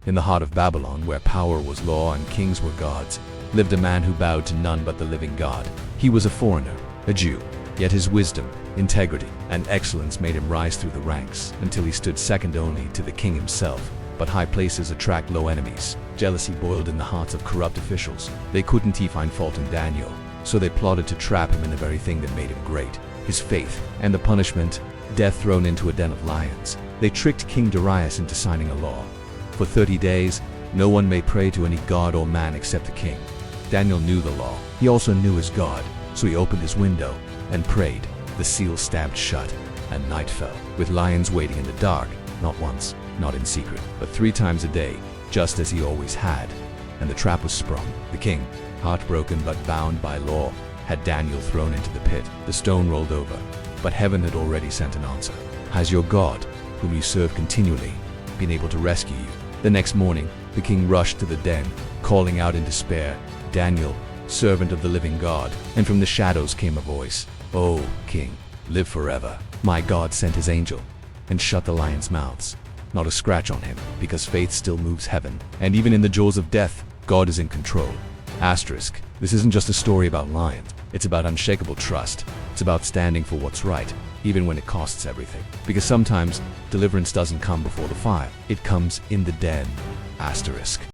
In the heart of Babylon, where power was law and kings were gods, lived a man who bowed to none but the living God. He was a foreigner, a Jew, yet his wisdom, integrity, and excellence made him rise through the ranks until he stood second only to the king himself. But high places attract low enemies. Jealousy boiled in the hearts of corrupt officials. They couldn't find fault in Daniel, so they plotted to trap him in the very thing that made him great, his faith. And the punishment? Death thrown into a den of lions. They tricked King Darius into signing a law. For 30 days, no one may pray to any god or man except the king. Daniel knew the law. He also knew his God, so he opened his window and prayed. The seal stabbed shut, and night fell, with lions waiting in the dark, not once, not in secret, but 3 times a day, just as he always had. And the trap was sprung. The king, heartbroken but bound by law, had Daniel thrown into the pit. The stone rolled over, but heaven had already sent an answer. Has your God, whom you serve continually, been able to rescue you? The next morning, the king rushed to the den, calling out in despair, Daniel, servant of the living God. And from the shadows came a voice, "Oh, king, live forever." My God sent his angel and shut the lions' mouths. Not a scratch on him, because faith still moves heaven. And even in the jaws of death, God is in control. Asterisk. This isn't just a story about lions. It's about unshakable trust. It's about standing for what's right, even when it costs everything. Because sometimes deliverance doesn't come before the fire. It comes in the den. Asterisk.